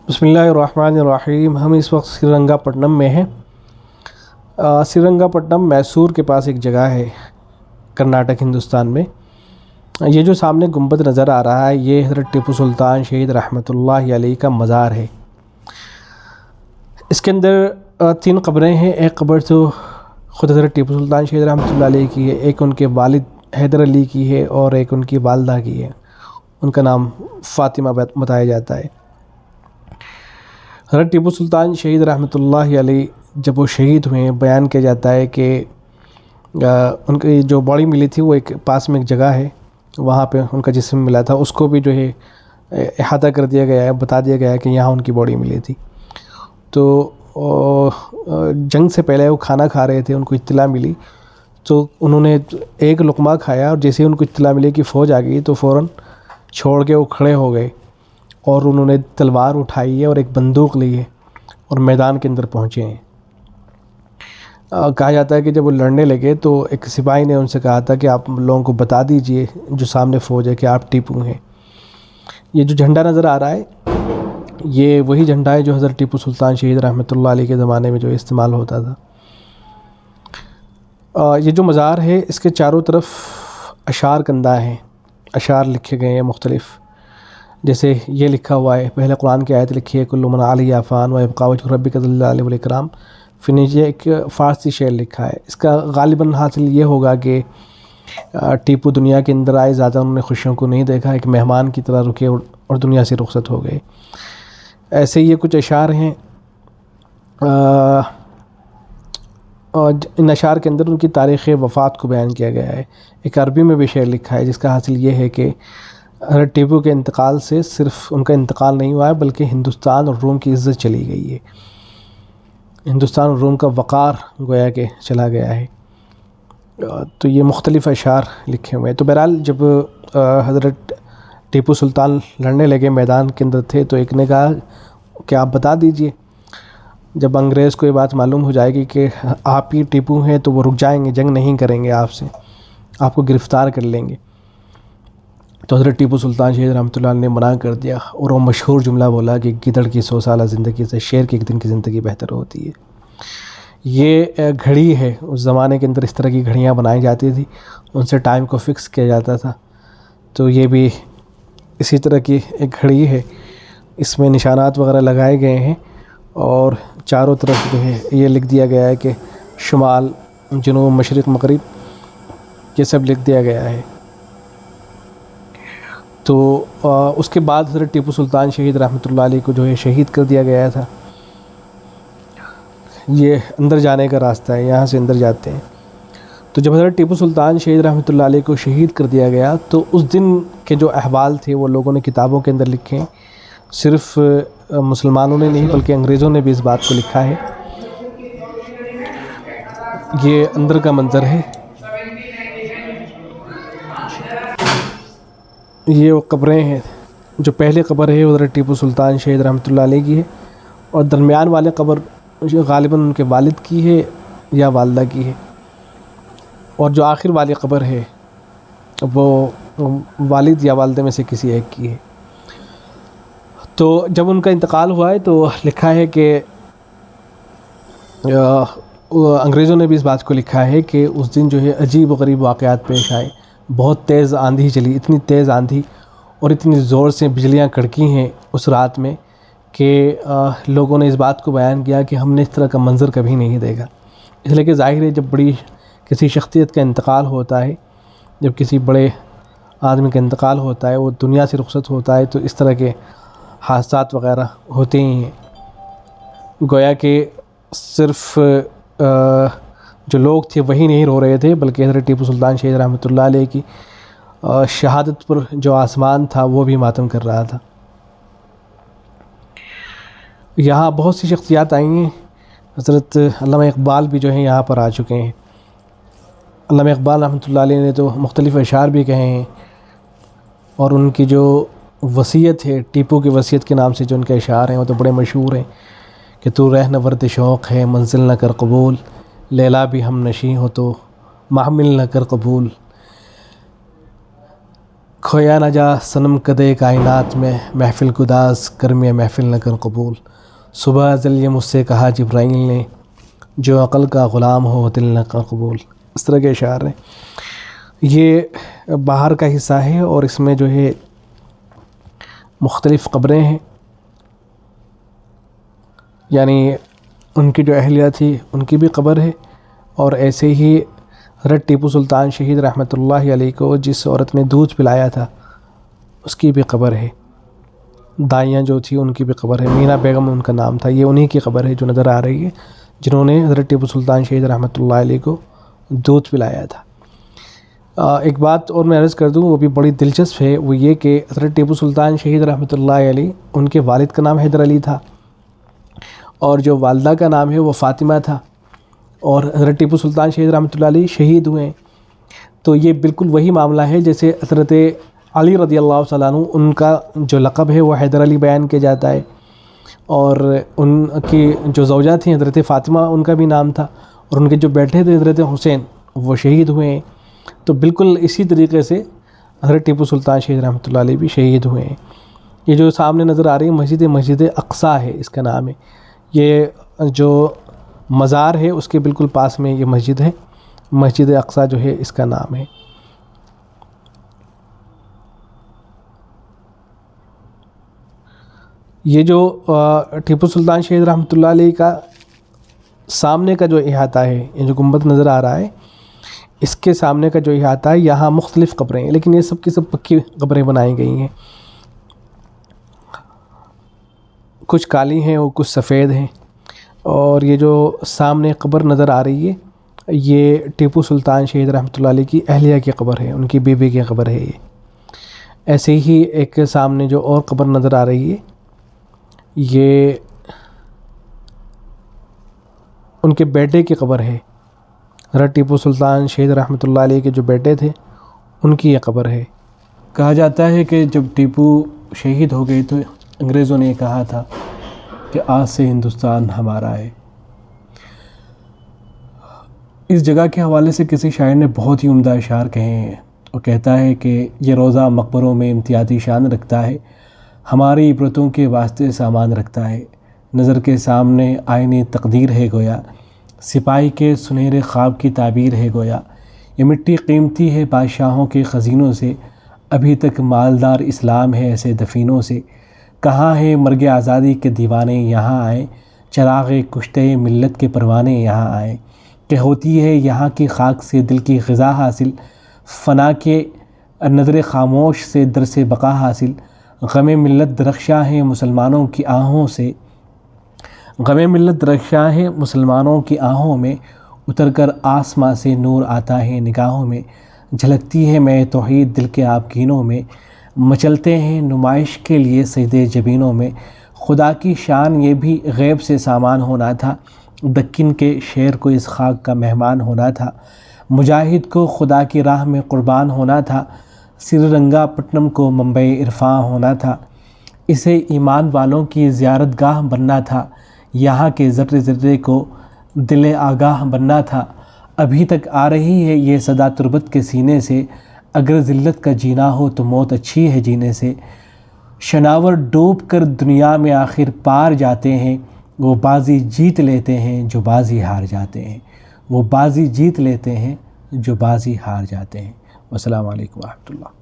بسم اللہ الرحمن الرحیم۔ ہم اس وقت سری رنگا پٹنم میں ہیں۔ سری رنگا پٹنم میسور کے پاس ایک جگہ ہے کرناٹک ہندوستان میں۔ یہ جو سامنے گنبد نظر آ رہا ہے یہ حضرت ٹیپو سلطان شہید رحمۃ اللہ علیہ کا مزار ہے۔ اس کے اندر 3 قبریں ہیں۔ ایک قبر تو خود حضرت ٹیپو سلطان شہید رحمۃ اللہ علیہ کی ہے، ایک ان کے والد حیدر علی کی ہے اور ایک ان کی والدہ کی ہے، ان کا نام فاطمہ بتایا جاتا ہے۔ حضرت ٹیپو سلطان شہید رحمۃ اللہ علیہ جب وہ شہید ہوئے، بیان کیا جاتا ہے کہ ان کی جو باڈی ملی تھی وہ ایک پاس میں ایک جگہ ہے، وہاں پہ ان کا جسم ملا تھا، اس کو بھی جو ہے احاطہ کر دیا گیا ہے، بتا دیا گیا ہے کہ یہاں ان کی باڈی ملی تھی۔ تو جنگ سے پہلے وہ کھانا کھا رہے تھے، ان کو اطلاع ملی تو انہوں نے ایک لقمہ کھایا اور جیسے ان کو اطلاع ملی کہ فوج آ گئی تو فوراً چھوڑ کے وہ کھڑے ہو گئے اور انہوں نے تلوار اٹھائی ہے اور ایک بندوق لی ہے اور میدان کے اندر پہنچے ہیں۔ کہا جاتا ہے کہ جب وہ لڑنے لگے تو ایک سپاہی نے ان سے کہا تھا کہ آپ لوگوں کو بتا دیجئے جو سامنے فوج ہے کہ آپ ٹیپو ہیں۔ یہ جو جھنڈا نظر آ رہا ہے یہ وہی جھنڈا ہے جو حضرت ٹیپو سلطان شہید رحمۃ اللہ علیہ کے زمانے میں جو استعمال ہوتا تھا۔ یہ جو مزار ہے اس کے چاروں طرف اشعار کندہ ہیں، اشعار لکھے گئے ہیں مختلف، جیسے یہ لکھا ہوا ہے، پہلے قرآن کی آیت لکھی ہے کل من علیہا فان ویبقی وجہ ربک ذو الجلال والاکرام، پھر نیچے ایک فارسی شعر لکھا ہے۔ اس کا غالباً حاصل یہ ہوگا کہ ٹیپو دنیا کے اندر آئے، زیادہ انہوں نے خوشیوں کو نہیں دیکھا، ایک مہمان کی طرح رکے اور دنیا سے رخصت ہو گئے۔ ایسے یہ کچھ اشعار ہیں۔ اور ان اشعار کے اندر ان کی تاریخ وفات کو بیان کیا گیا ہے۔ ایک عربی میں بھی شعر لکھا ہے جس کا حاصل یہ ہے کہ حضرت ٹیپو کے انتقال سے صرف ان کا انتقال نہیں ہوا ہے بلکہ ہندوستان اور روم کی عزت چلی گئی ہے، ہندوستان اور روم کا وقار گویا کہ چلا گیا ہے۔ تو یہ مختلف اشعار لکھے ہوئے ہیں۔ تو بہرحال جب حضرت ٹیپو سلطان لڑنے لگے، میدان کے اندر تھے، تو ایک نے کہا کہ آپ بتا دیجئے، جب انگریز کو یہ بات معلوم ہو جائے گی کہ آپ ہی ٹیپو ہیں تو وہ رک جائیں گے، جنگ نہیں کریں گے آپ سے، آپ کو گرفتار کر لیں گے۔ تو حضرت ٹیپو سلطان شہید رحمۃ اللہ علیہ نے منع کر دیا اور وہ مشہور جملہ بولا کہ گدڑ کی 100 سالہ زندگی سے شیر کی ایک دن کی زندگی بہتر ہوتی ہے۔ یہ گھڑی ہے، اس زمانے کے اندر اس طرح کی گھڑیاں بنائی جاتی تھی، ان سے ٹائم کو فکس کیا جاتا تھا۔ تو یہ بھی اسی طرح کی ایک گھڑی ہے، اس میں نشانات وغیرہ لگائے گئے ہیں اور چاروں طرف جو ہے یہ لکھ دیا گیا ہے کہ شمال، جنوب، مشرق، مغرب، یہ سب لکھ دیا گیا ہے۔ تو اس کے بعد حضرت ٹیپو سلطان شہید رحمۃ اللہ علیہ کو جو ہے شہید کر دیا گیا تھا۔ یہ اندر جانے کا راستہ ہے، یہاں سے اندر جاتے ہیں۔ تو جب حضرت ٹیپو سلطان شہید رحمۃ اللہ علیہ کو شہید کر دیا گیا تو اس دن کے جو احوال تھے وہ لوگوں نے کتابوں کے اندر لکھے ہیں، صرف مسلمانوں نے نہیں بلکہ انگریزوں نے بھی اس بات کو لکھا ہے۔ یہ اندر کا منظر ہے، یہ وہ قبریں ہیں۔ جو پہلے قبر ہے حضرت ٹیپو سلطان شہید رحمۃ اللہ علیہ کی ہے اور درمیان والے قبر جو غالباً ان کے والد کی ہے یا والدہ کی ہے، اور جو آخر والی قبر ہے وہ والد یا والدہ میں سے کسی ایک کی ہے۔ تو جب ان کا انتقال ہوا ہے تو لکھا ہے کہ انگریزوں نے بھی اس بات کو لکھا ہے کہ اس دن جو ہے عجیب و غریب واقعات پیش آئے، بہت تیز آندھی چلی، اتنی تیز آندھی اور اتنی زور سے بجلیاں کڑکی ہیں اس رات میں کہ لوگوں نے اس بات کو بیان کیا کہ ہم نے اس طرح کا منظر کبھی نہیں دیکھا۔ اس لیے کہ ظاہر ہے جب بڑی کسی شخصیت کا انتقال ہوتا ہے، جب کسی بڑے آدمی کا انتقال ہوتا ہے، وہ دنیا سے رخصت ہوتا ہے، تو اس طرح کے حادثات وغیرہ ہوتے ہی ہیں۔ گویا کہ صرف جو لوگ تھے وہی نہیں رو رہے تھے بلکہ حضرت ٹیپو سلطان شہید رحمۃ اللہ علیہ کی شہادت پر جو آسمان تھا وہ بھی ماتم کر رہا تھا۔ یہاں بہت سی شخصیات آئی ہیں، حضرت علامہ اقبال بھی جو ہیں یہاں پر آ چکے ہیں۔ علامہ اقبال رحمۃ اللہ علیہ نے تو مختلف اشعار بھی کہے ہیں، اور ان کی جو وصیت ہے، ٹیپو کی وصیت کے نام سے جو ان کے اشعار ہیں وہ تو بڑے مشہور ہیں کہ تو رہ نورد شوق ہے منزل نہ کر قبول، لیلا بھی ہم نشیں ہو تو محمل نہ کر قبول، کھویا نہ جا صنم کدے کائنات میں، محفل گداز کرم محفل نہ کر قبول۔ صبح ازل یہ مجھ سے کہا جبرائیل نے، جو عقل کا غلام ہو دل نہ کر قبول۔ اس طرح کے اشعار ہیں۔ یہ باہر کا حصہ ہے اور اس میں جو ہے مختلف قبریں ہیں، یعنی ان کی جو اہلیہ تھی ان کی بھی قبر ہے، اور ایسے ہی حضرت ٹیپو سلطان شہید رحمۃ اللہ علیہ کو جس عورت نے دودھ پلایا تھا اس کی بھی قبر ہے۔ دائیاں جو تھی ان کی بھی قبر ہے، مینا بیگم ان کا نام تھا۔ یہ انہی کی قبر ہے جو نظر آ رہی ہے، جنہوں نے حضرت ٹیپو سلطان شہید رحمۃ اللہ علیہ کو دودھ پلایا تھا۔ ایک بات اور میں عرض کر دوں، وہ بھی بڑی دلچسپ ہے، وہ یہ کہ حضرت ٹیپو سلطان شہید رحمۃ اللہ علیہ، ان کے والد کا نام حیدر علی تھا، اور جو والدہ کا نام ہے وہ فاطمہ تھا، اور حضرت ٹیپو سلطان شہید رحمۃ اللہ علیہ شہید ہوئے ہیں۔ تو یہ بالکل وہی معاملہ ہے جیسے حضرت علی رضی اللہ تعالیٰ عنہ، ان کا جو لقب ہے وہ حیدر علی بیان کیا جاتا ہے، اور ان کی جو زوجہ تھیں حضرت فاطمہ ان کا بھی نام تھا، اور ان کے جو بیٹے تھے حضرت حسین وہ شہید ہوئے ہیں۔ تو بالکل اسی طریقے سے حضرت ٹیپو سلطان شہید رحمۃ اللہ علیہ بھی شہید ہوئے ہیں۔ یہ جو سامنے نظر آ رہی ہے مسجد اقصیٰ ہے، اس کا نام ہے۔ یہ جو مزار ہے اس کے بالکل پاس میں یہ مسجد ہے، مسجد اقصیٰ جو ہے اس کا نام ہے۔ یہ جو ٹیپو سلطان شہید رحمۃ اللہ علیہ کا سامنے کا جو احاطہ ہے، یہ جو گنبد نظر آ رہا ہے، اس کے سامنے کا جو احاطہ ہے، یہاں مختلف قبریں ہیں، لیکن یہ سب کی سب پکی قبریں بنائی گئی ہیں۔ کچھ کالی ہیں اور کچھ سفید ہیں، اور یہ جو سامنے قبر نظر آ رہی ہے یہ ٹیپو سلطان شہید رحمۃ اللہ علیہ کی اہلیہ کی قبر ہے، ان کی بیوی کی قبر ہے یہ۔ ایسے ہی ایک سامنے جو اور قبر نظر آ رہی ہے یہ ان کے بیٹے کی قبر ہے، حضرت ٹیپو سلطان شہید رحمۃ اللہ علیہ کے جو بیٹے تھے ان کی یہ قبر ہے۔ کہا جاتا ہے کہ جب ٹیپو شہید ہو گئے تو انگریزوں نے یہ کہا تھا کہ آج سے ہندوستان ہمارا ہے۔ اس جگہ کے حوالے سے کسی شاعر نے بہت ہی عمدہ اشعار کہے ہیں۔ وہ کہتا ہے کہ یہ روضہ مقبروں میں امتیازی شان رکھتا ہے، ہماری عبرتوں کے واسطے سامان رکھتا ہے، نظر کے سامنے آئینِ تقدیر ہے گویا، سپاہی کے سنہرے خواب کی تعبیر ہے گویا، یہ مٹی قیمتی ہے بادشاہوں کے خزینوں سے، ابھی تک مالدار اسلام ہے ایسے دفینوں سے، کہاں ہیں مرگ آزادی کے دیوانے یہاں آئیں، چراغ کشتے ملت کے پروانے یہاں آئیں، کہ ہوتی ہے یہاں کی خاک سے دل کی غذا حاصل، فنا کے نظر خاموش سے درس بقا حاصل، غم ملت درخشاں ہیں مسلمانوں کی آہوں سے، غم ملت درخشاں ہیں مسلمانوں کی آہوں میں، اتر کر آسماں سے نور آتا ہے نگاہوں میں، جھلکتی ہے میں توحید دل کے آبگینوں میں، مچلتے ہیں نمائش کے لیے سجدے جبینوں میں، خدا کی شان یہ بھی غیب سے سامان ہونا تھا، دکن کے شیر کو اس خاک کا مہمان ہونا تھا، مجاہد کو خدا کی راہ میں قربان ہونا تھا، سری رنگا پٹنم کو منبع عرفاں ہونا تھا، اسے ایمان والوں کی زیارت گاہ بننا تھا، یہاں کے ذرے ذرے کو دل آگاہ بننا تھا، ابھی تک آ رہی ہے یہ صدا تربت کے سینے سے، اگر ذلت کا جینا ہو تو موت اچھی ہے جینے سے، شناور ڈوب کر دنیا میں آخر پار جاتے ہیں، وہ بازی جیت لیتے ہیں جو بازی ہار جاتے ہیں، وہ بازی جیت لیتے ہیں جو بازی ہار جاتے ہیں۔ والسلام علیکم ورحمۃ اللہ۔